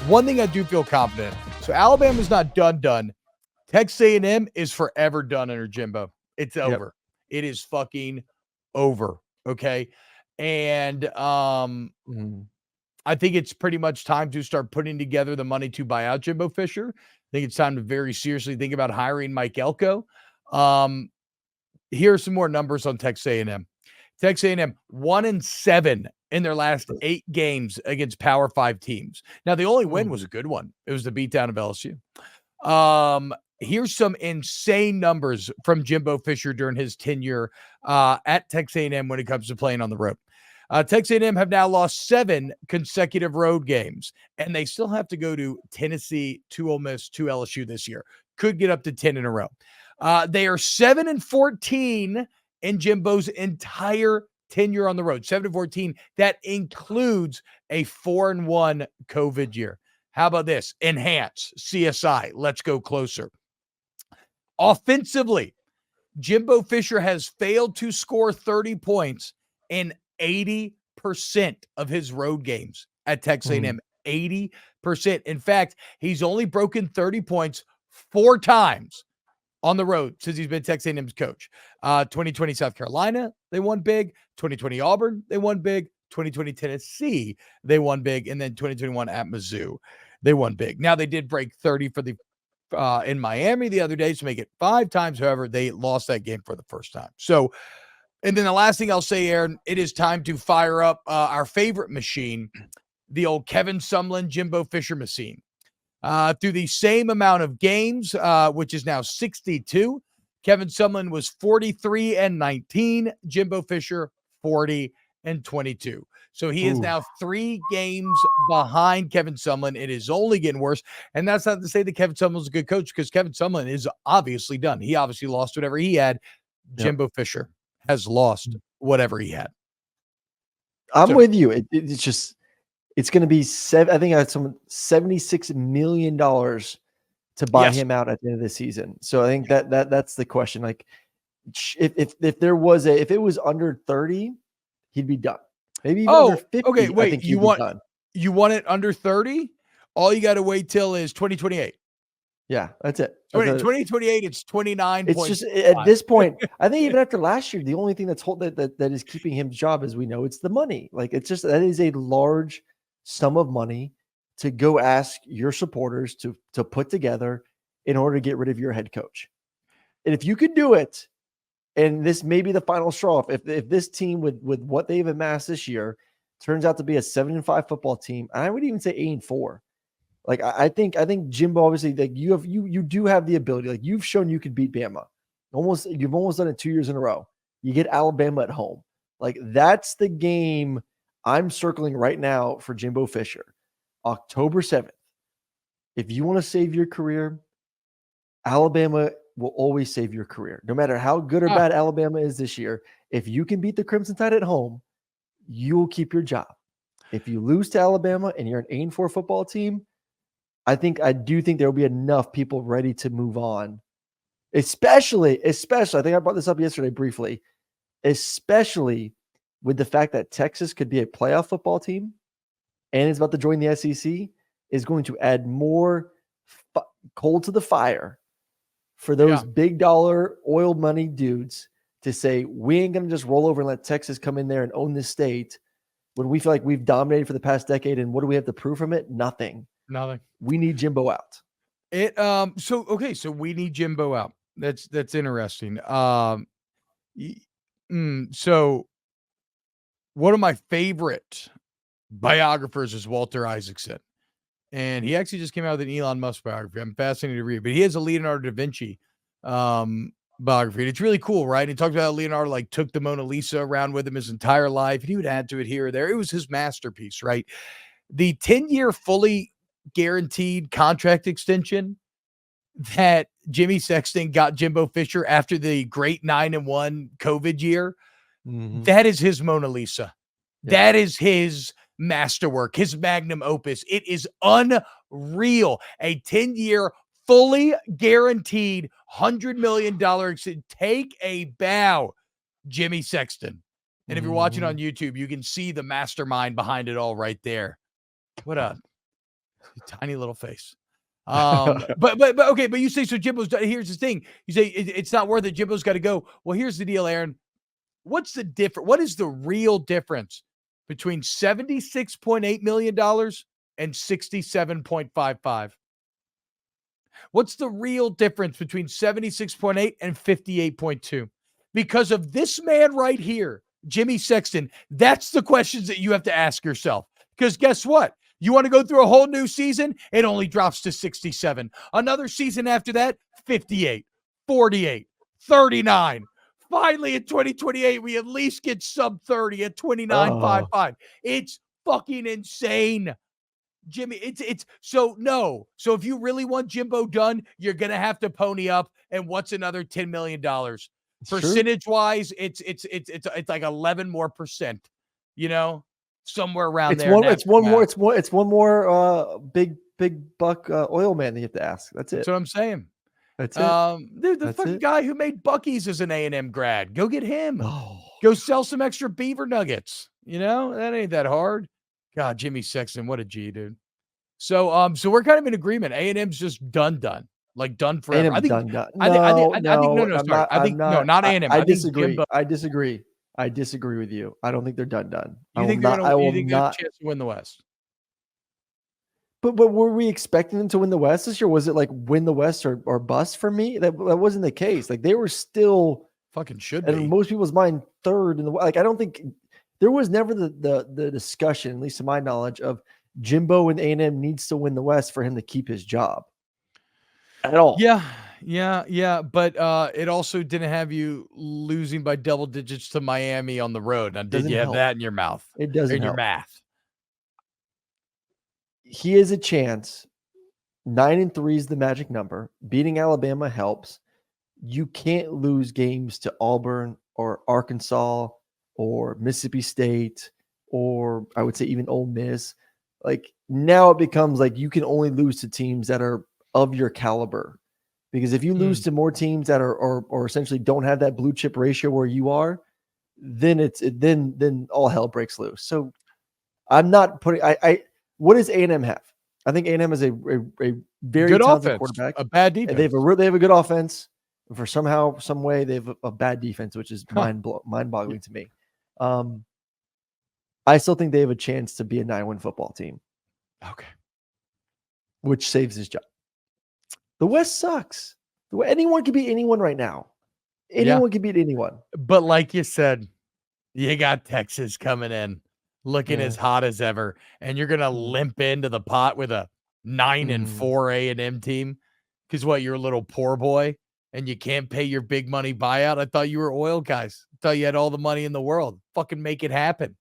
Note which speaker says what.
Speaker 1: one thing I do feel confident in. So Alabama's not done. Texas A&M is forever done under Jimbo. It's over. It is fucking over. Okay. And I think it's pretty much time to start putting together the money to buy out Jimbo Fisher. I think it's time to very seriously think about hiring Mike Elko. Here are some more numbers on Texas A&M. Texas A&M 1-7 in their last 8 games against Power 5 teams. Now, the only win was a good one. It was the beatdown of LSU. Here's some insane numbers from Jimbo Fisher during his tenure at Texas A&M when it comes to playing on the road. Texas A&M have now lost 7 consecutive road games, and they still have to go to Tennessee, to Ole Miss, to LSU this year. Could get up to 10 in a row. They are 7-14 in Jimbo's entire tenure on the road. 7-14. That includes a 4-1 COVID year. How about this? Enhance, CSI. Let's go closer. Offensively, Jimbo Fisher has failed to score 30 points in 80% of his road games at Texas A&M. 80%. In fact, he's only broken 30 points 4 times on the road since he's been Texas A&M's coach. 2020 South Carolina, they won big. 2020 Auburn, they won big. 2020 Tennessee, they won big. And then 2021 at Mizzou, they won big. Now, they did break 30 for the in Miami the other day to make it 5 times. However, they lost that game for the first time. So, and then the last thing I'll say, Aaron, it is time to fire up our favorite machine, the old Kevin Sumlin, Jimbo Fisher machine. Through the same amount of games, which is now 62, Kevin Sumlin was 43-19, Jimbo Fisher 40-22. So he is now 3 games behind Kevin Sumlin. It is only getting worse. And that's not to say that Kevin Sumlin's a good coach, because Kevin Sumlin is obviously done. He obviously lost whatever he had. Jimbo Fisher has lost whatever he had.
Speaker 2: I'm with you. It's just, it's going to be I think I had $76 million to buy him out at the end of the season. So I think that's the question. Like, if there was if it was under 30, he'd be done. Maybe even under 50.
Speaker 1: Okay, wait.
Speaker 2: I think you
Speaker 1: want it under 30? All you got to wait till is 2028.
Speaker 2: Yeah, that's it.
Speaker 1: 2028, it's 29.
Speaker 2: It's just at this point, I think even after last year, the only thing that is keeping him job, as we know, it's the money. Like, it's just, that is a large sum of money to go ask your supporters to put together in order to get rid of your head coach. And if you could do it, and this may be the final straw, if this team with what they've amassed this year turns out to be a 7-5 football team, and I would even say 8-4. Like, I think Jimbo, obviously, like, you do have the ability. Like, you've shown you could beat Bama. You've almost done it 2 years in a row. You get Alabama at home. Like, that's the game I'm circling right now for Jimbo Fisher. October 7th. If you want to save your career, Alabama will always save your career. No matter how good or bad Alabama is this year, if you can beat the Crimson Tide at home, you'll keep your job. If you lose to Alabama and you're an 8-4 football team, I do think there will be enough people ready to move on. Especially, I think I brought this up yesterday briefly, especially with the fact that Texas could be a playoff football team and is about to join the SEC, is going to add more coal to the fire for those big dollar oil money dudes to say, we ain't going to just roll over and let Texas come in there and own this state when we feel like we've dominated for the past decade. And what do we have to prove from it? Nothing. We need Jimbo out.
Speaker 1: So we need Jimbo out. That's interesting. So one of my favorite biographers is Walter Isaacson. And he actually just came out with an Elon Musk biography. I'm fascinated to read, but he has a Leonardo da Vinci biography. And it's really cool, right? He talks about how Leonardo like took the Mona Lisa around with him his entire life, and he would add to it here or there. It was his masterpiece, right? The 10-year fully guaranteed contract extension that Jimmy Sexton got Jimbo Fisher after the great 9-1 COVID year, that is his Mona Lisa. That is his masterwork, his magnum opus. It is unreal. A 10-year fully guaranteed $100 million. Take a bow, Jimmy Sexton. And if you're watching on YouTube, you can see the mastermind behind it all right there. What up? Tiny little face. But okay, but you say so Jimbo's done. Here's the thing. You say it's not worth it. Jimbo's got to go. Well, here's the deal, Aaron. What's the difference? What is the real difference between $76.8 million and 67.55? What's the real difference between 76.8 and 58.2? Because of this man right here, Jimmy Sexton, that's the questions that you have to ask yourself. Because guess what? You want to go through a whole new season? It only drops to 67. Another season after that, 58, 48, 39. Finally, in 2028, we at least get sub 30 at 29.55. It's fucking insane. Jimmy, it's so no. So if you really want Jimbo done, you're gonna have to pony up. And what's another $10 million? Percentage wise, it's like 11 more percent, somewhere around there.
Speaker 2: It's one more big buck oil man that you have to ask. That's it.
Speaker 1: That's what I'm saying.
Speaker 2: That's it.
Speaker 1: Dude, the fucking guy who made Buc-ee's is an A&M grad. Go get him. Go sell some extra beaver nuggets. That ain't that hard. God, Jimmy Sexton, what a G, dude. So we're kind of in agreement. A&M's just done, like done forever. I think not A&M.
Speaker 2: I disagree. I disagree with you. I don't think they're done.
Speaker 1: You think they're going to have a chance to win the West?
Speaker 2: But were we expecting them to win the West this year? Was it like win the West or bust for me? That wasn't the case. Like they were still
Speaker 1: fucking should be.
Speaker 2: In most people's mind, third in the I don't think there was never the discussion, at least to my knowledge, of Jimbo and A&M needs to win the West for him to keep his job at all.
Speaker 1: Yeah. But it also didn't have you losing by double digits to Miami on the road. Now, did you have that in your mouth?
Speaker 2: It doesn't
Speaker 1: in your math.
Speaker 2: He has a chance. 9-3 is the magic number. Beating Alabama helps. You can't lose games to Auburn or Arkansas or Mississippi State or I would say even Ole Miss. Like now it becomes like you can only lose to teams that are of your caliber. Because if you lose to more teams that are or essentially don't have that blue chip ratio where you are, then then all hell breaks loose. So I'm not putting what does A&M have? I think A&M has a very
Speaker 1: good
Speaker 2: talented
Speaker 1: offense,
Speaker 2: quarterback,
Speaker 1: a bad defense.
Speaker 2: They have a good offense. For some way, they have a bad defense, which is mind-boggling to me. I still think they have a chance to be a 9-win football team.
Speaker 1: Okay,
Speaker 2: which saves his job. The West sucks. Anyone can beat anyone right now. Anyone can beat anyone.
Speaker 1: But like you said, you got Texas coming in, looking as hot as ever, and you're gonna limp into the pot with a 9-4 A&M team because you're a little poor boy and you can't pay your big money buyout. I thought you were oil guys. I thought you had all the money in the world. Fucking make it happen.